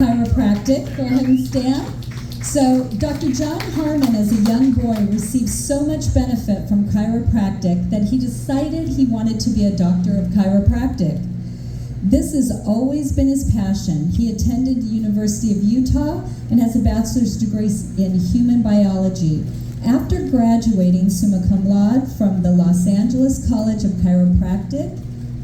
Chiropractic. Go ahead and stand. So, Dr. John Harmon, as a young boy, received so much benefit from chiropractic that he decided he wanted to be a doctor of chiropractic. This has always been his passion. He attended the University of Utah and has a bachelor's degree in human biology. After graduating summa cum laude from the Los Angeles College of Chiropractic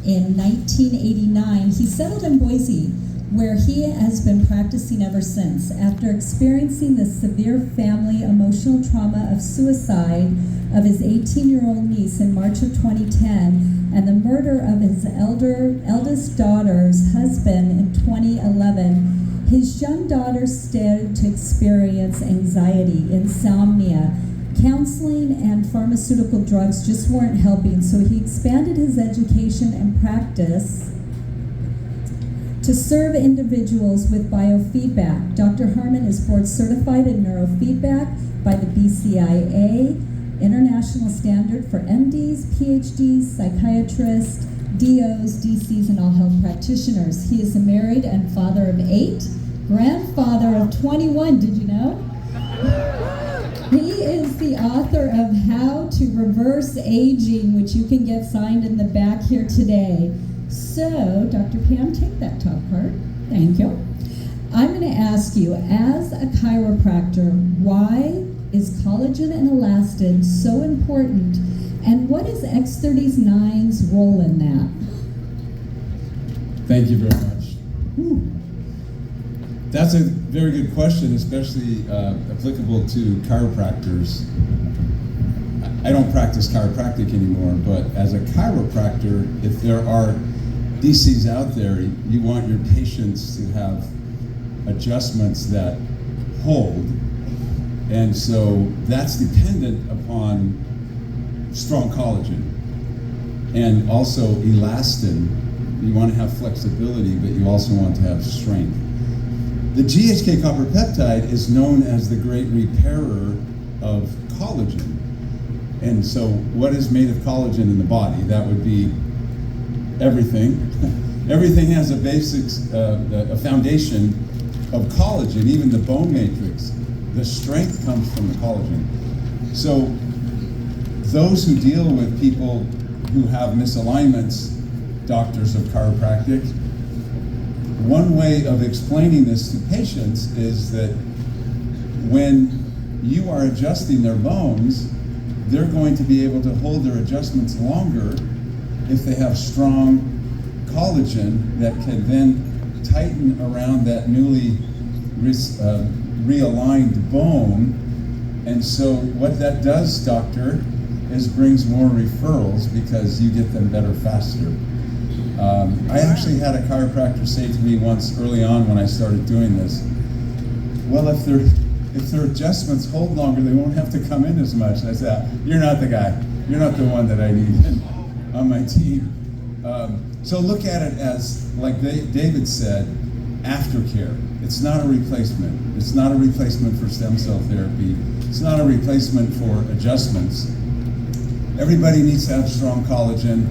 in 1989, he settled in Boise, where he has been practicing ever since. After experiencing the severe family emotional trauma of suicide of his 18-year-old niece in March of 2010 and the murder of his eldest daughter's husband in 2011, his young daughter started to experience anxiety, insomnia. Counseling and pharmaceutical drugs just weren't helping, so he expanded his education and practice to serve individuals with biofeedback. Dr. Harmon is board certified in neurofeedback by the BCIA, International Standard for MDs, PhDs, psychiatrists, DOs, DCs, and all health practitioners. He is a married and father of 8, grandfather of 21, did you know? He is the author of How to Reverse Aging, which you can get signed in the back here today. So, Dr. Pam, take that top part. Thank you. I'm going to ask you, as a chiropractor, why is collagen and elastin so important, and what is X39's role in that? Thank you very much. That's a very good question, especially applicable to chiropractors. I don't practice chiropractic anymore, but as a chiropractor, if there are DCs out there, you want your patients to have adjustments that hold, and so that's dependent upon strong collagen and also elastin. You want to have flexibility, but you also want to have strength. The GHK copper peptide is known as the great repairer of collagen. And so what is made of collagen in the body? That would be everything. Everything has a basics, a foundation of collagen, even the bone matrix. The strength comes from the collagen. So those who deal with people who have misalignments, doctors of chiropractic, one way of explaining this to patients is that when you are adjusting their bones, they're going to be able to hold their adjustments longer if they have strong collagen that can then tighten around that newly realigned bone. And so what that does, doctor, is brings more referrals because you get them better faster. I actually had a chiropractor say to me once early on when I started doing this, well, if their adjustments hold longer, they won't have to come in as much. And I said, you're not the guy. You're not the one that I need on my team. So look at it as, like David said, aftercare. It's not a replacement. It's not a replacement for stem cell therapy. It's not a replacement for adjustments. Everybody needs to have strong collagen,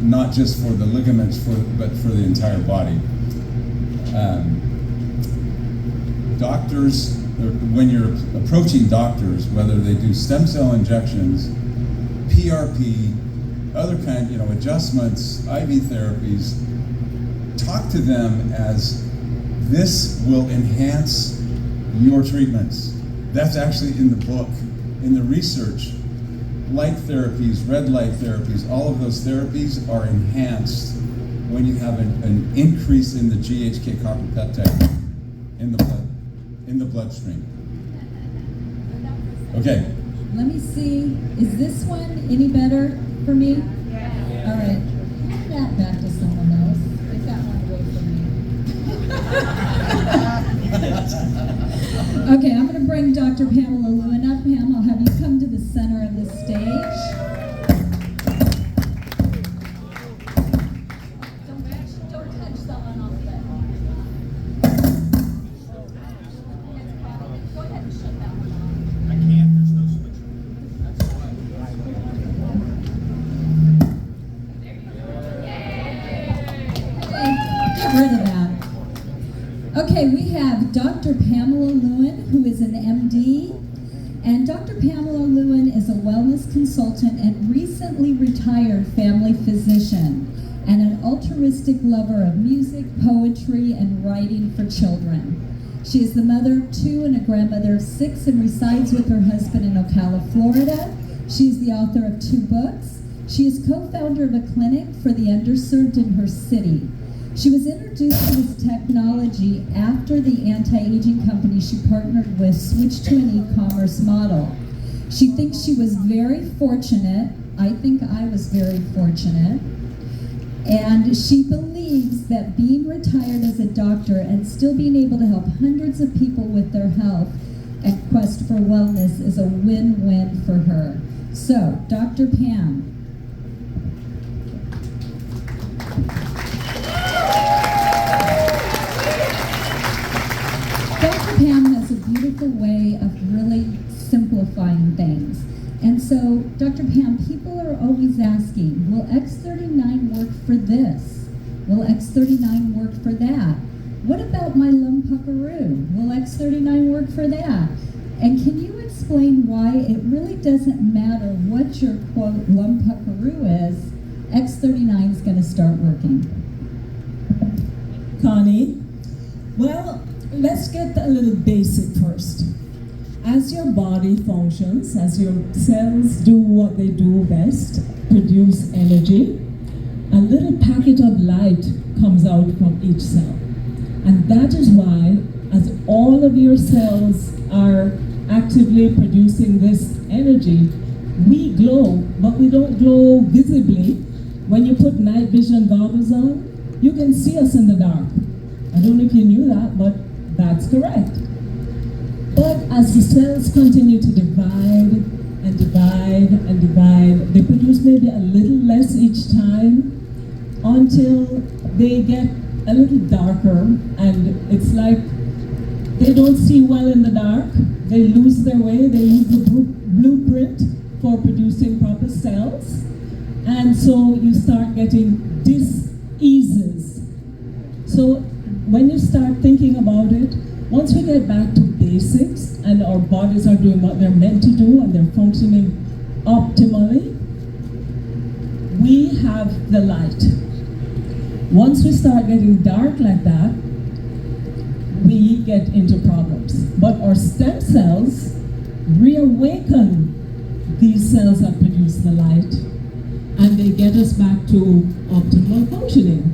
not just for the ligaments, but for the entire body. Doctors, when you're approaching doctors, whether they do stem cell injections, PRP, other kind, adjustments, IV therapies, talk to them as this will enhance your treatments. That's actually in the book, in the research. Light therapies, red light therapies, all of those therapies are enhanced when you have an increase in the GHK copper peptide in the bloodstream. Okay. Let me see. Is this one any better for me? Yeah. All right. Hand that back to someone else. Take that one away from me. Okay, I'm going to bring Dr. Pamela Lewin up. Pam, I'll have you come to the center of the stage. Don't touch someone off there. Go ahead and shut that one off. I can't, there's no switch. That's why. Hey, get rid of that. Okay, we have Dr. Pamela Lewin, who is an MD. And Dr. Pamela Lewin is a wellness consultant and recently retired family physician and an altruistic lover of music, poetry, and writing for children. She is the mother of 2 and a grandmother of 6 and resides with her husband in Ocala, Florida. She is the author of 2 books. She is co-founder of a clinic for the underserved in her city. She was introduced to this technology after the anti-aging company she partnered with switched to an e-commerce model. She thinks she was very fortunate. I think I was very fortunate. And she believes that being retired as a doctor and still being able to help hundreds of people with their health and quest for wellness is a win-win for her. So, Dr. Pam. Dr. Pam has a beautiful way of really simplifying things. And so, Dr. Pam, people are always asking, will X39 work for this? Will X39 work for that? What about my lumpuckaroo? Will X39 work for that? And can you explain why it really doesn't matter what your, quote, lumpuckaroo is, X39 is going to start working? Connie, well, let's get a little basic first. As your body functions, as your cells do what they do best, produce energy, a little packet of light comes out from each cell. And that is why, as all of your cells are actively producing this energy, we glow, but we don't glow visibly. When you put night vision goggles on, you can see us in the dark. I don't know if you knew that, but that's correct. But as the cells continue to divide and divide and divide, they produce maybe a little less each time until they get a little darker, and it's like they don't see well in the dark. They lose their way, they lose the blueprint for producing proper cells, and so you start getting diseases. So when you start thinking about it, once we get back to basics and our bodies are doing what they're meant to do and they're functioning optimally, we have the light. Once we start getting dark like that, we get into problems. But our stem cells reawaken these cells that produce the light, and they get us back to optimal functioning.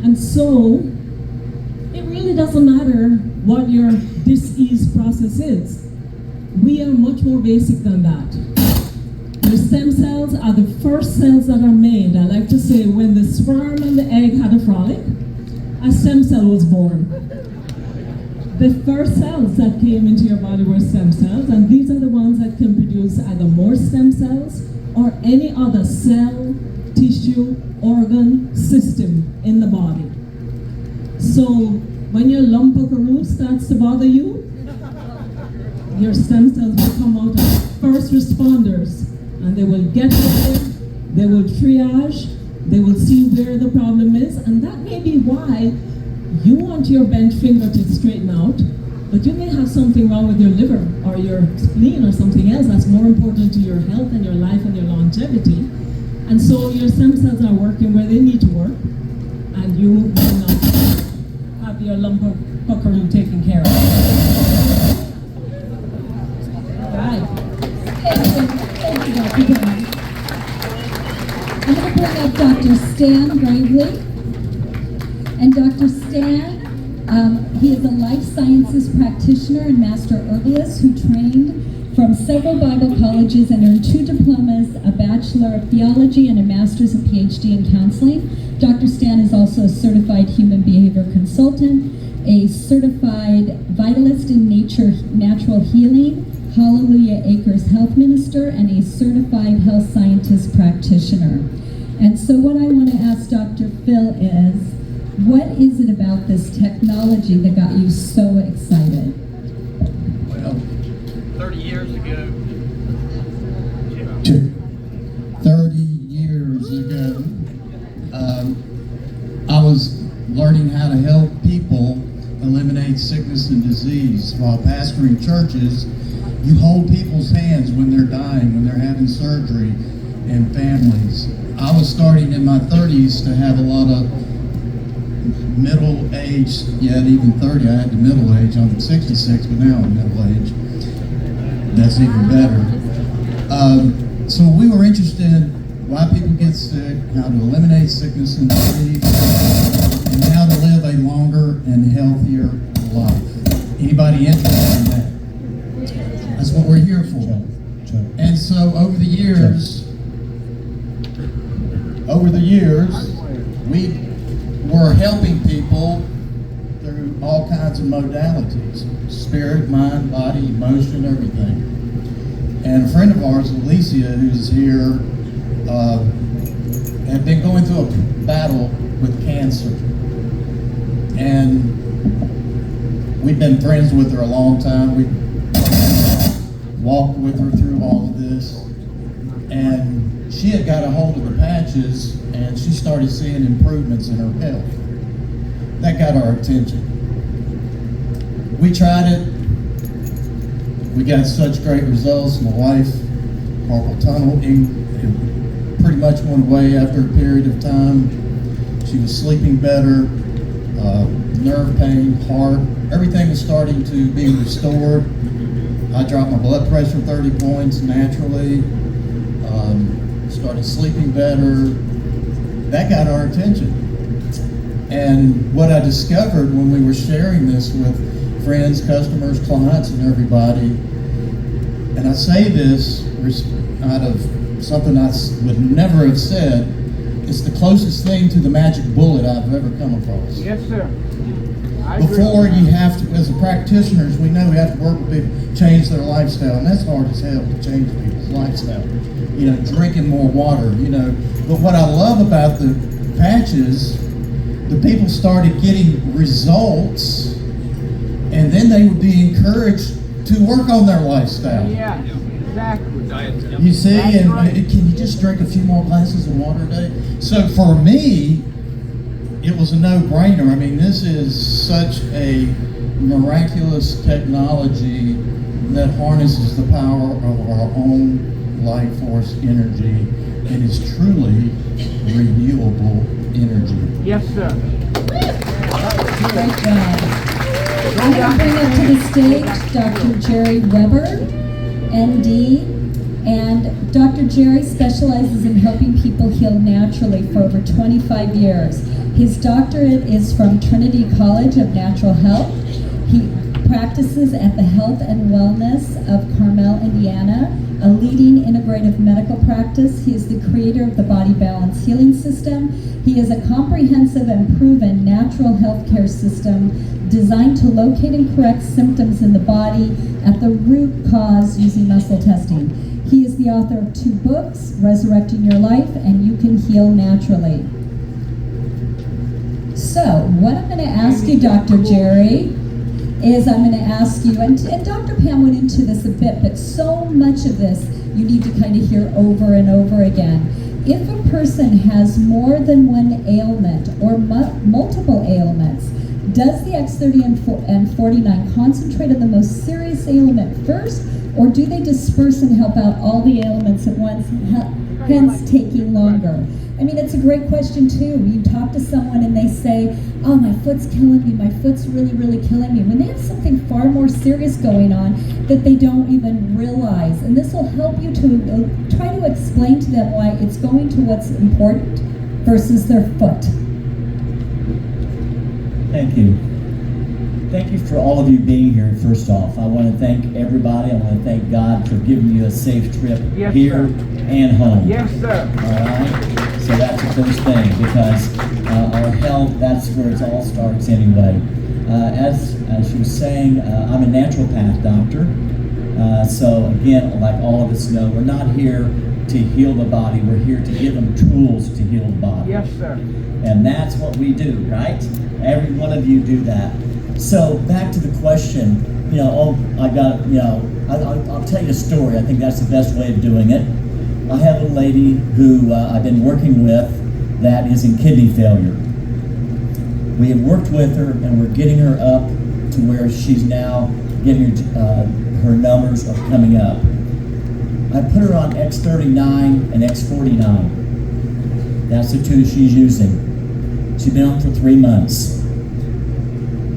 And so, it really doesn't matter what your disease process is. We are much more basic than that. Your stem cells are the first cells that are made. I like to say when the sperm and the egg had a frolic, a stem cell was born. The first cells that came into your body were stem cells, and these are the ones that can produce either more stem cells or any other cell, tissue, organ, system in the body. So when your lumpuckaroo starts to bother you, your stem cells will come out as first responders, and they will get there, they will triage, they will see where the problem is, and that may be why you want your bent finger to straighten out, but you may have something wrong with your liver or your spleen or something else that's more important to your health and your life and your longevity. And so your stem cells are working where they need to work, and you will not have your lumpuckaroo taken care of. Right. Thank you, Dr. Brown. I'm going to bring up Dr. Stan Gravely. And Dr. Stan, he is a life sciences practitioner and master herbalist who trained from several Bible colleges and earned 2 diplomas, a Bachelor of Theology and a Master's and PhD in Counseling. Dr. Stan is also a certified human behavior consultant, a certified vitalist in natural healing, Hallelujah Acres health minister, and a certified health scientist practitioner. And so what I want to ask Dr. Phil is, what is it about this technology that got you so excited? Well, 30 years ago, 30 years ago, I was learning how to help people eliminate sickness and disease. While pastoring churches, you hold people's hands when they're dying, when they're having surgery, and families. I was starting in my 30s to have a lot of middle age, yet even 30, I had the middle age. I'm 66, but now I'm middle age. That's even better. So we were interested in why people get sick, how to eliminate sickness and disease, and how to live a longer and healthier life. Anybody interested in that? That's what we're here for. And so over the years, we were helping people through all kinds of modalities: spirit, mind, body, emotion, everything. And a friend of ours, Alicia, who's here, had been going through a battle with cancer. And we've been friends with her a long time. We walked with her through all of this. And she had got a hold of the patches, and she started seeing improvements in her health. That got our attention. We tried it. We got such great results. My wife, carpal tunnel, pretty much went away after a period of time. She was sleeping better, nerve pain, heart, everything was starting to be restored. I dropped my blood pressure 30 points naturally, started sleeping better. That got our attention. And what I discovered when we were sharing this with friends, customers, clients, and everybody, and I say this out of something I would never have said, it's the closest thing to the magic bullet I've ever come across. Yes, sir. Before you have to, as a practitioners, we know we have to work with people, change their lifestyle, and that's hard as hell to change people's lifestyle. You know, drinking more water, you know. But what I love about the patches, the people started getting results, and then they would be encouraged to work on their lifestyle. Yeah, exactly. You see, That's and right. can you just drink a few more glasses of water a day? So for me, it was a no-brainer. I mean, this is such a miraculous technology that harnesses the power of our own life force energy and is truly renewable energy. Yes, sir. Great job. I'm going to bring up to the stage Dr. Jerry Weber, ND. And Dr. Jerry specializes in helping people heal naturally for over 25 years. His doctorate is from Trinity College of Natural Health. He practices at the Health and Wellness of Carmel, Indiana, a leading integrative medical practice. He is the creator of the Body Balance Healing System. He is a comprehensive and proven natural healthcare system designed to locate and correct symptoms in the body at the root cause using muscle testing. He is the author of 2 books, Resurrecting Your Life and You Can Heal Naturally. So, what I'm going to ask you, Dr. Jerry, is I'm going to ask you, and Dr. Pam went into this a bit, but so much of this you need to kind of hear over and over again. If a person has more than one ailment or multiple ailments, does the X30 and 49 concentrate on the most serious ailment first, or do they disperse and help out all the ailments at once, hence taking longer? I mean, it's a great question too. You talk to someone and they say, oh, my foot's killing me, my foot's really, really killing me, when they have something far more serious going on that they don't even realize. And this will help you to try to explain to them why it's going to what's important versus their foot. Thank you. Thank you for all of you being here, first off. I want to thank everybody. I want to thank God for giving you a safe trip Yes, here sir. and home. Yes, sir. All right? So that's the first thing, because our health, that's where it all starts anyway. As she was saying, I'm a naturopath doctor. So again, like all of us know, we're not here to heal the body. We're here to give them tools to heal the body. Yes, sir. And that's what we do, right? Every one of you do that. So back to the question, I'll tell you a story. I think that's the best way of doing it. I have a lady who I've been working with that is in kidney failure. We have worked with her and we're getting her up to where she's now getting her numbers are coming up. I put her on X39 and X49. That's the two she's using. She's been on for 3 months.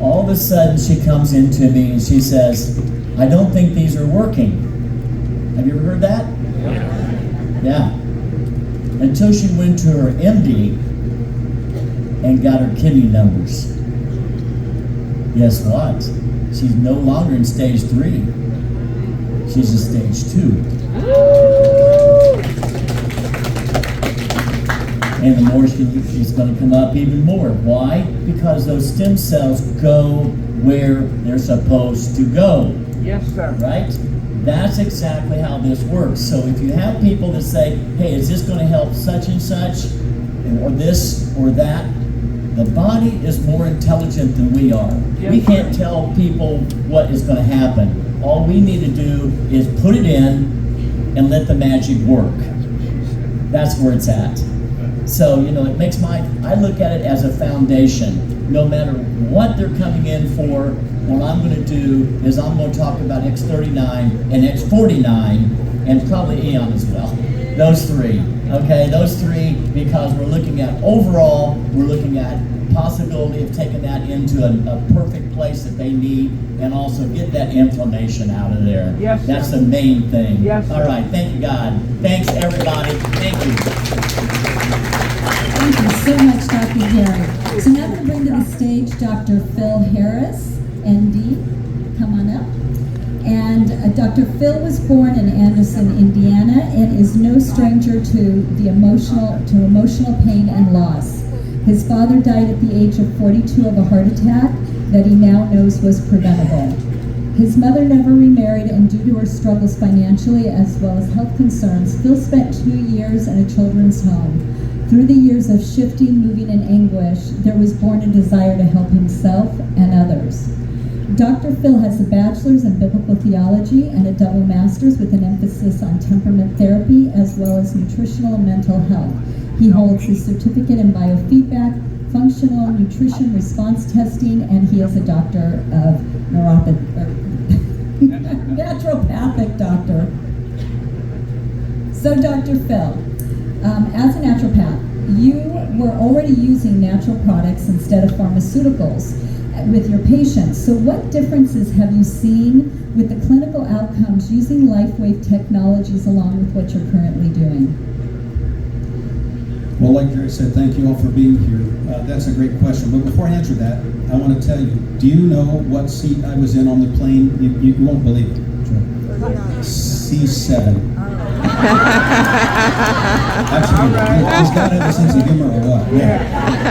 All of a sudden she comes into me and she says, I don't think these are working. Have you ever heard that? Yeah. Until she went to her MD and got her kidney numbers. Guess what? She's no longer in stage 3. She's in stage 2. And the more she's going to come up even more. Why? Because those stem cells go where they're supposed to go. Yes, sir. Right? That's exactly how this works. So if you have people that say, hey, is this going to help such and such, or this or that, the body is more intelligent than we are. Yes, we can't tell people what is going to happen. All we need to do is put it in and let the magic work. That's where it's at. So, you know, it makes I look at it as a foundation. No matter what they're coming in for, what I'm going to do is I'm going to talk about X39 and X49 and probably Eon as well. Those 3, okay? Those 3, because we're looking at overall, we're looking at possibility of taking that into a perfect place that they need and also get that inflammation out of there. Yes, sir. That's the main thing. Yes, sir. All right, thank you, God. Thanks, everybody. Thank you. Thank you so much, Dr. Gary. So now I'm going to bring to the stage Dr. Phil Harris, ND. Come on up. And Dr. Phil was born in Anderson, Indiana, and is no stranger to emotional pain and loss. His father died at the age of 42 of a heart attack that he now knows was preventable. His mother never remarried, and due to her struggles financially as well as health concerns, Phil spent 2 years in a children's home. Through the years of shifting, moving, and anguish, there was born a desire to help himself and others. Dr. Phil has a bachelor's in biblical theology and a double master's with an emphasis on temperament therapy as well as nutritional and mental health. He holds a certificate in biofeedback, functional nutrition response testing, and he is a doctor of naturopathic doctor. So Dr. Phil, as a naturopath, you were already using natural products instead of pharmaceuticals with your patients. So what differences have you seen with the clinical outcomes using LifeWave technologies along with what you're currently doing? Well, like Jerry said, thank you all for being here. That's a great question. But before I answer that, I want to tell you, do you know what seat I was in on the plane? You won't believe it. C7. Actually, he's got a sense of humor or what? Yeah.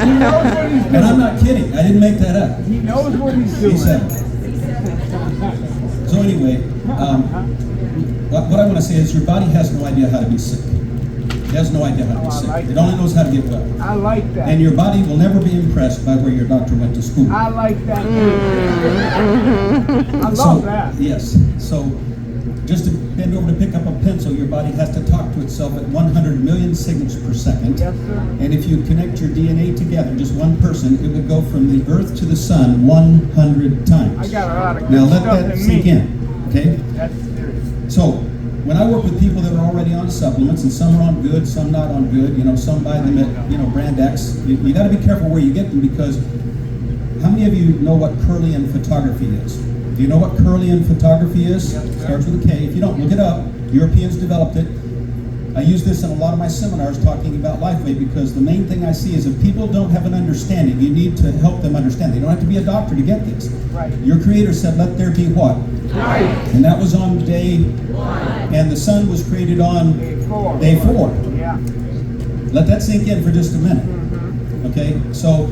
He knows what he's doing. And I'm not kidding. I didn't make that up. He knows what he's doing. C7. So anyway, what I want to say is your body has no idea how to be sick. It has no idea how to be sick. It only knows how to get well. I like that. And your body will never be impressed by where your doctor went to school. I like that. I love that. Yes. So just to bend over to pick up a pencil, your body has to talk to itself at 100 million signals per second. Yes, sir. And if you connect your DNA together, just one person, it would go from the earth to the sun 100 times. I got a lot of good Now let stuff that in sink me. in. Okay? That's serious. So when I work with people that are already on supplements, and some are on good, some not on good, some buy them at, brand X, you got to be careful where you get them, because how many of you know what Kirlian photography is? Do you know what Kirlian photography is? Yes, sir. Starts with a K. If you don't, look it up. Europeans developed it. I use this in a lot of my seminars talking about LifeWave, because the main thing I see is if people don't have an understanding, you need to help them understand. They don't have to be a doctor to get this. Right. Your Creator said, let there be what? Right. And that was on day 1. And the sun was created on Day 4. day 4. Yeah. Let that sink in for just a minute. Okay? So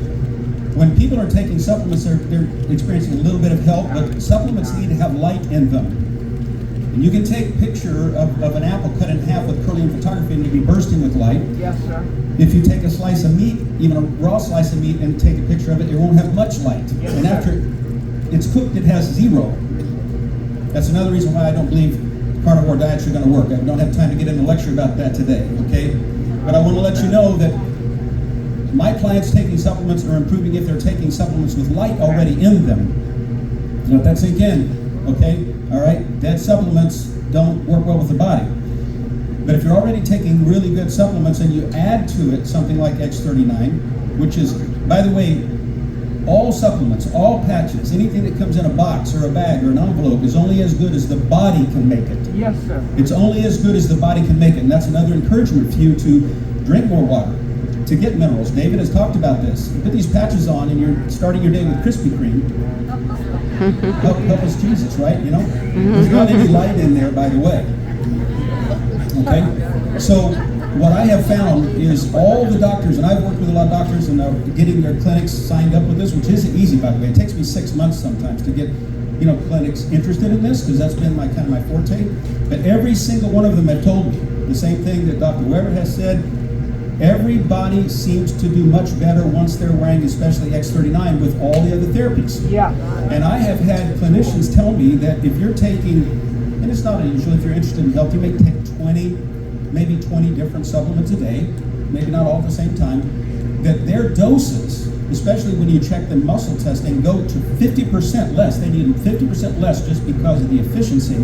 when people are taking supplements, they're experiencing a little bit of help, but supplements need to have light in them. And you can take a picture of an apple cut in half with Kirlian photography and you'll be bursting with light. Yes, sir. If you take a slice of meat, even a raw slice of meat, and take a picture of it, it won't have much light. Yes, and sir. after it's cooked, it has 0. That's another reason why I don't believe carnivore diets are going to work. I don't have time to get in a lecture about that today, okay? But I want to let you know that my clients taking supplements are improving if they're taking supplements with light already in them. Let that sink in, okay? All right? Dead supplements don't work well with the body. But if you're already taking really good supplements and you add to it something like X39, which is, by the way, all supplements, all patches, anything that comes in a box or a bag or an envelope is only as good as the body can make it. Yes, sir. It's only as good as the body can make it. And that's another encouragement for you to drink more water, to get minerals. David has talked about this. You put these patches on and you're starting your day with Krispy Kreme. Help us Jesus, right? You know? There's not any light in there, by the way. Okay? So what I have found is all the doctors, and I've worked with a lot of doctors and getting their clinics signed up with this, which isn't easy, by the way. It takes me 6 months sometimes to get, clinics interested in this, because that's been my forte. But every single one of them have told me the same thing that Dr. Weber has said. Everybody seems to do much better once they're wearing, especially X39, with all the other therapies. Yeah. And I have had clinicians tell me that if you're taking, and it's not unusual, if you're interested in health, you may take 20 different supplements a day, maybe not all at the same time, that their doses, especially when you check the muscle testing, go to 50% less. They need 50% less just because of the efficiency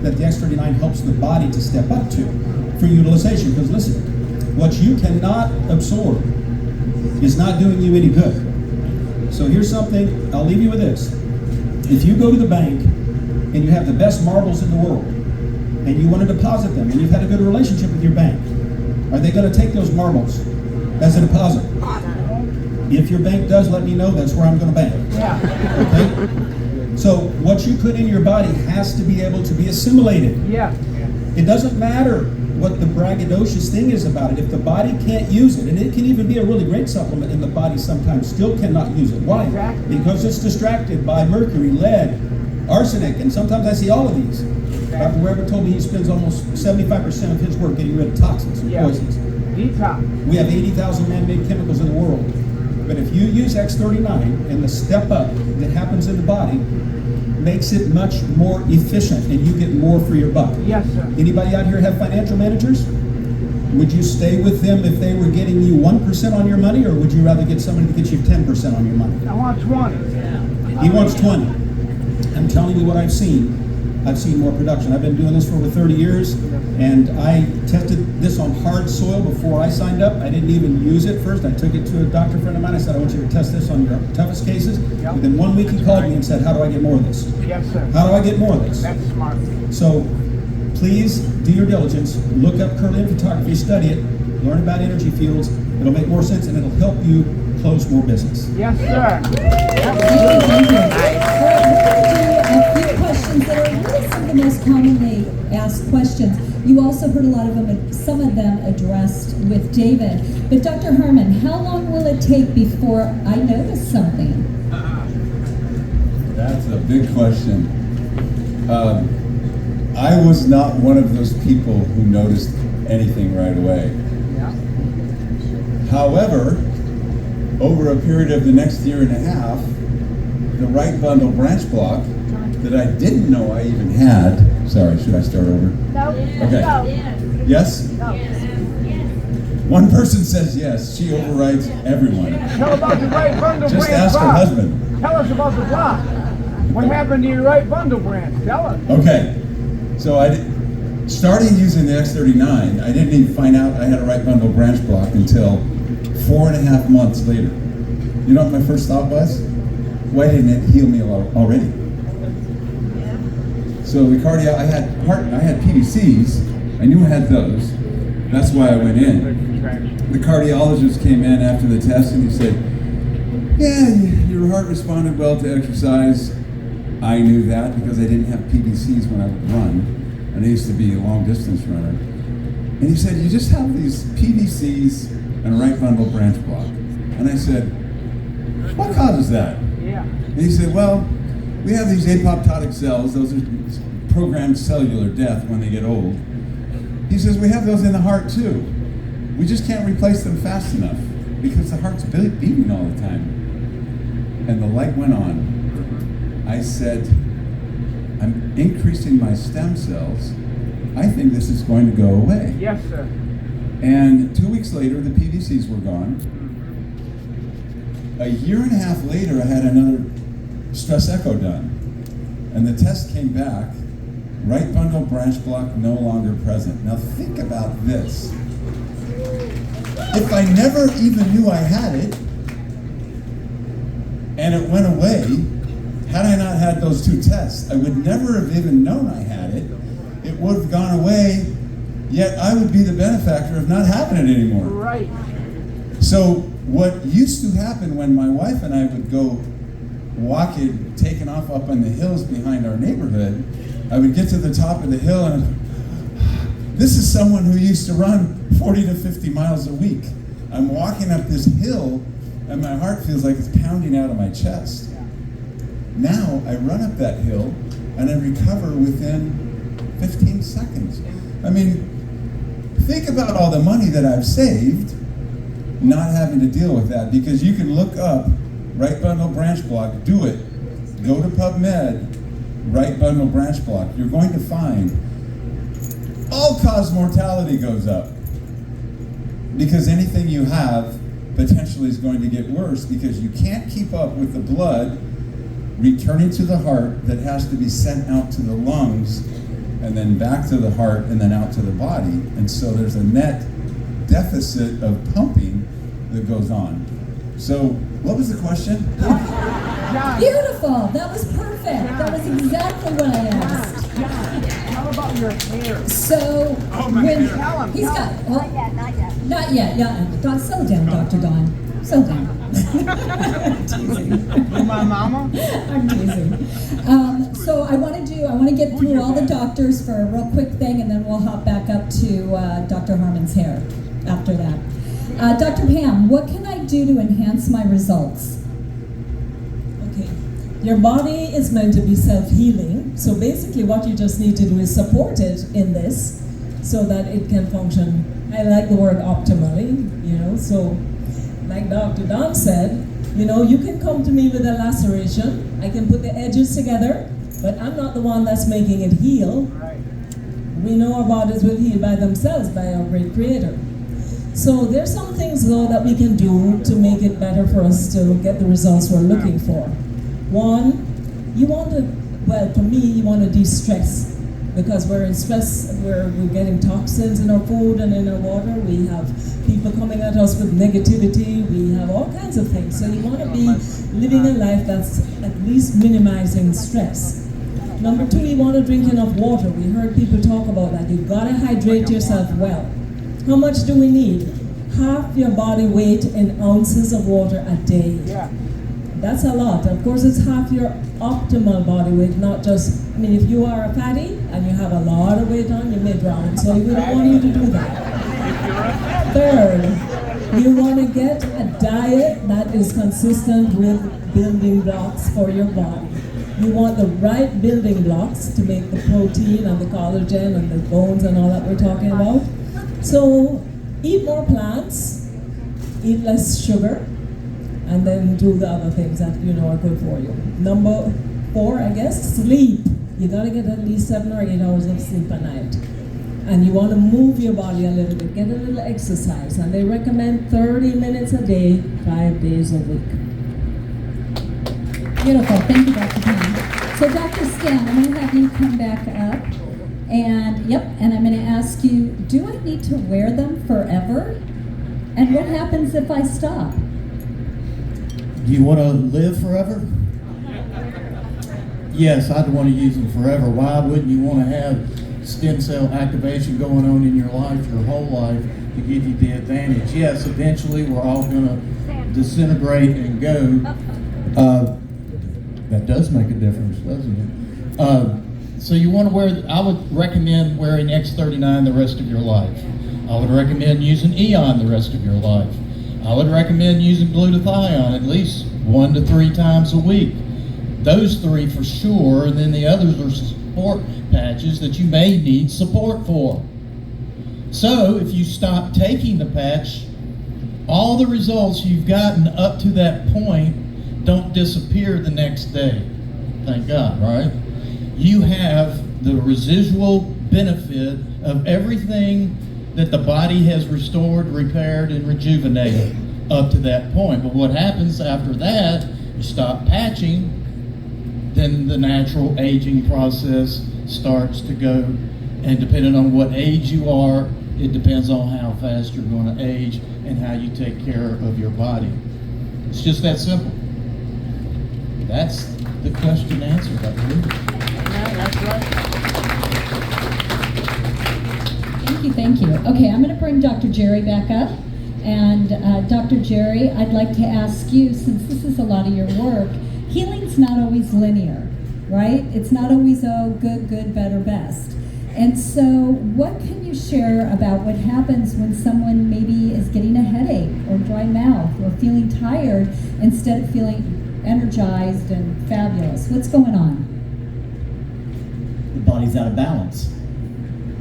that the X39 helps the body to step up to for utilization. Because listen, what you cannot absorb is not doing you any good. So here's something, I'll leave you with this. If you go to the bank and you have the best marbles in the world, and you want to deposit them, and you've had a good relationship with your bank, are they going to take those marbles as a deposit? If your bank does, let me know. That's where I'm going to bank. Yeah. Okay? So what you put in your body has to be able to be assimilated. Yeah. It doesn't matter what the braggadocious thing is about it. If the body can't use it, and it can even be a really great supplement, and the body sometimes still cannot use it. Why? Exactly. Because it's distracted by mercury, lead, arsenic, and sometimes I see all of these. Dr. Weber told me he spends almost 75% of his work getting rid of toxins and Yeah. poisons. Detox. We have 80,000 man-made chemicals in the world. But if you use X39 and the step up that happens in the body makes it much more efficient and you get more for your buck. Yes, sir. Anybody out here have financial managers? Would you stay with them if they were getting you 1% on your money, or would you rather get somebody to get you 10% on your money? I want 20. He wants 20. I'm telling you what I've seen. I've seen more production. I've been doing this for over 30 years, and I tested this on hard soil before I signed up. I didn't even use it first. I took it to a doctor friend of mine. I said, I want you to test this on your toughest cases. Yep. Within 1 week, he called me and said, how do I get more of this? Yes, sir. How do I get more of this? That's smart. So please do your diligence. Look up Curlian photography, study it, learn about energy fields. It'll make more sense, and it'll help you close more business. Yes, sir. Thank you. All right, we're going to do a few questions that are really some of the most commonly asked questions. You also heard a lot of them, some of them addressed with David. But Dr. Harmon, how long will it take before I notice something? That's a big question. I was not one of those people who noticed anything right away. Yeah. However, over a period of the next year and a half, the right bundle branch block that I didn't know I even had. Sorry, should I start over? No. Okay. No. Yes? One person says yes. She overrides everyone. Tell about the right bundle Just branch ask her block. husband. Tell us about the block. What happened to your right bundle branch? Tell us. Okay. So starting using the X39, I didn't even find out I had a right bundle branch block until 4.5 months later. You know what my first thought was? Why didn't it heal me already? So the cardio, I had PVCs. I knew I had those. That's why I went in. The cardiologist came in after the test and he said, yeah, your heart responded well to exercise. I knew that because I didn't have PVCs when I would run. And I used to be a long distance runner. And he said, you just have these PVCs and a right bundle branch block. And I said, what causes that? Yeah. And he said, well, we have these apoptotic cells. Those are programmed cellular death when they get old. He says, we have those in the heart too. We just can't replace them fast enough because the heart's beating all the time. And the light went on. I said, I'm increasing my stem cells. I think this is going to go away. Yes, sir. And 2 weeks later, the PVCs were gone. A year and a half later, I had another stress echo done. And the test came back, right bundle branch block no longer present. Now think about this. If I never even knew I had it, and it went away, had I not had those two tests, I would never have even known I had it. It would have gone away, yet I would be the benefactor of not having it anymore. Right. So what used to happen when my wife and I would go walking, taking off up on the hills behind our neighborhood, I would get to the top of the hill and this is someone who used to run 40 to 50 miles a week. I'm walking up this hill and my heart feels like it's pounding out of my chest. Now I run up that hill and I recover within 15 seconds. I mean, think about all the money that I've saved not having to deal with that, because you can look up right bundle branch block, do it. Go to PubMed, right bundle branch block. You're going to find all-cause mortality goes up because anything you have potentially is going to get worse because you can't keep up with the blood returning to the heart that has to be sent out to the lungs and then back to the heart and then out to the body. And so there's a net deficit of pumping that goes on. So what was the question? Beautiful. That was perfect. That was exactly what I asked. How about your hair? So when he's got Not yet, not yet. not yet. Yeah, settle down, Dr. Dawn. Settle down. Teasing. You my mama? I'm teasing. So I want to get through all the doctors for a real quick thing, and then we'll hop back up to Dr. Harmon's hair after that. Dr. Pam, what can I do to enhance my results? Okay. Your body is meant to be self-healing, so basically what you just need to do is support it in this so that it can function. I like the word optimally, so like Dr. Don said, you can come to me with a laceration, I can put the edges together, but I'm not the one that's making it heal. Right. We know our bodies will heal by themselves by our great creator. So there's some things though that we can do to make it better for us to get the results we're looking for. One, for me, you want to de-stress. Because we're in stress, we're getting toxins in our food and in our water. We have people coming at us with negativity. We have all kinds of things. So you want to be living a life that's at least minimizing stress. Number two, you want to drink enough water. We heard people talk about that. You've got to hydrate yourself well. How much do we need? Half your body weight in ounces of water a day. Yeah. That's a lot. Of course, it's half your optimal body weight, not just, if you are a fatty and you have a lot of weight on, you may drown. So we don't want you to do that. Third, you want to get a diet that is consistent with building blocks for your body. You want the right building blocks to make the protein and the collagen and the bones and all that we're talking about. So eat more plants, eat less sugar, and then do the other things that are good for you. Number 4, I guess, sleep. You gotta get at least 7 or 8 hours of sleep a night. And you wanna move your body a little bit, get a little exercise. And they recommend 30 minutes a day, 5 days a week. Beautiful. Thank you, Dr. Pam. So Dr. Stan, I'm going to have you come back up. And I'm going to ask you, do I need to wear them forever? And what happens if I stop? Do you want to live forever? Yes, I'd want to use them forever. Why wouldn't you want to have stem cell activation going on in your life, your whole life, to give you the advantage? Yes, eventually we're all going to disintegrate and go. That does make a difference, doesn't it? So you want to wear, I would recommend wearing X39 the rest of your life. I would recommend using Eon the rest of your life. I would recommend using glutathione at least 1 to 3 times a week. Those 3 for sure, and then the others are support patches that you may need support for. So if you stop taking the patch, all the results you've gotten up to that point don't disappear the next day. Thank God, right? You have the residual benefit of everything that the body has restored, repaired, and rejuvenated up to that point. But what happens after that, you stop patching, then the natural aging process starts to go. And depending on what age you are, it depends on how fast you're going to age and how you take care of your body. It's just that simple. That's the question answered, I believe. That's right. Thank you. Okay, I'm going to bring Dr. Jerry back up. And Dr. Jerry, I'd like to ask you, since this is a lot of your work, healing's not always linear, right? It's not always, oh, good, better, best. And so what can you share about what happens when someone maybe is getting a headache or dry mouth or feeling tired instead of feeling energized and fabulous? What's going on? The body's out of balance.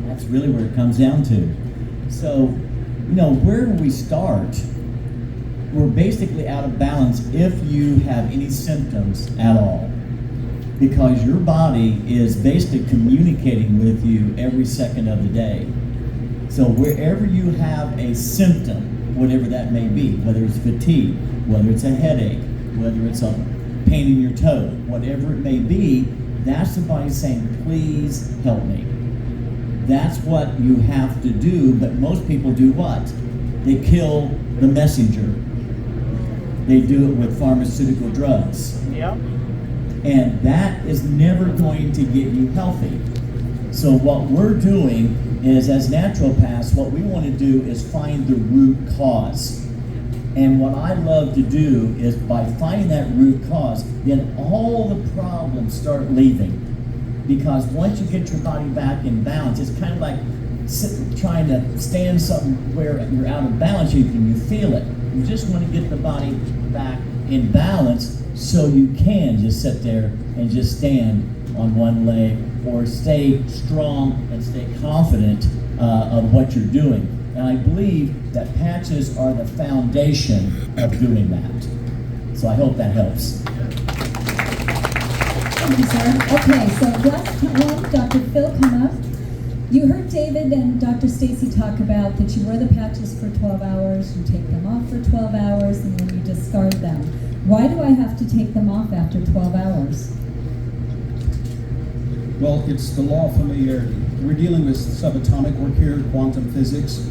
That's really where it comes down to. So, where we start, we're basically out of balance if you have any symptoms at all. Because your body is basically communicating with you every second of the day. So wherever you have a symptom, whatever that may be, whether it's fatigue, whether it's a headache, whether it's a pain in your toe, whatever it may be, that's the body saying, please help me. That's what you have to do, but most people do what? They kill the messenger. They do it with pharmaceutical drugs. Yep. And that is never going to get you healthy. So what we're doing is, as naturopaths, what we want to do is find the root cause. And what I love to do is, by finding that root cause, then all the problems start leaving. Because once you get your body back in balance, it's kind of like trying to stand somewhere you're out of balance, you feel it. You just want to get the body back in balance, so you can just sit there and just stand on one leg, or stay strong and stay confident of what you're doing. And I believe that patches are the foundation of doing that. So I hope that helps. Thank you, sir. Okay, so last one, Dr. Phil, come up. You heard David and Dr. Stacy talk about that you wear the patches for 12 hours, you take them off for 12 hours, and then you discard them. Why do I have to take them off after 12 hours? Well, it's the law of familiarity. We're dealing with subatomic work here, quantum physics,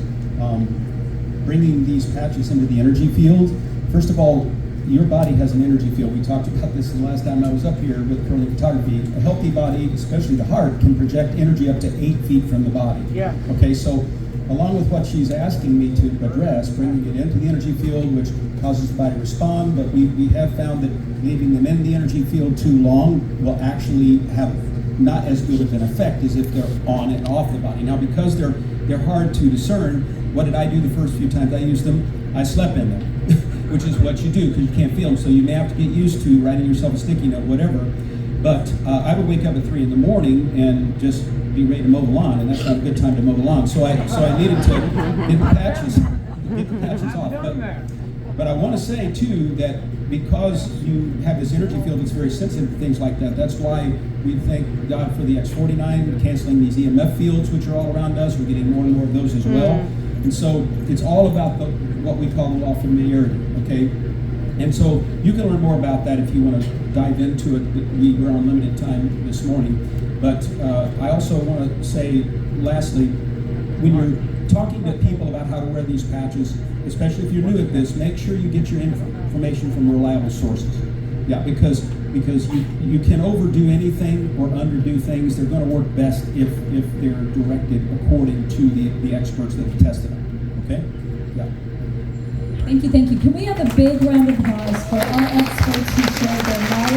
bringing these patches into the energy field. First of all, your body has an energy field. We talked about this the last time I was up here with curling photography. A healthy body, especially the heart, can project energy up to 8 feet from the body. Yeah. Okay, so along with what she's asking me to address, bringing it into the energy field, which causes the body to respond, but we have found that leaving them in the energy field too long will actually have not as good of an effect as if they're on and off the body. Now, because they're hard to discern, what did I do the first few times I used them? I slept in them, which is what you do because you can't feel them. So you may have to get used to writing yourself a sticky note, whatever. But I would wake up at 3 in the morning and just be ready to mow the lawn, and that's not a good time to mow the lawn. So I needed to get the patches off. But I want to say too that because you have this energy field that's very sensitive to things like that, that's why we thank God for the X49, canceling these EMF fields which are all around us. We're getting more and more of those as well. And so it's all about what we call the law of familiarity, okay? And so you can learn more about that if you want to dive into it. We're on limited time this morning. But I also want to say, lastly, when you're talking to people about how to wear these patches, especially if you're new at this, make sure you get your information from reliable sources. Yeah, because you can overdo anything or underdo things. They're going to work best if they're directed according to the experts that have tested them. Okay? Yeah. Thank you. Can we have a big round of applause for our experts who shared their knowledge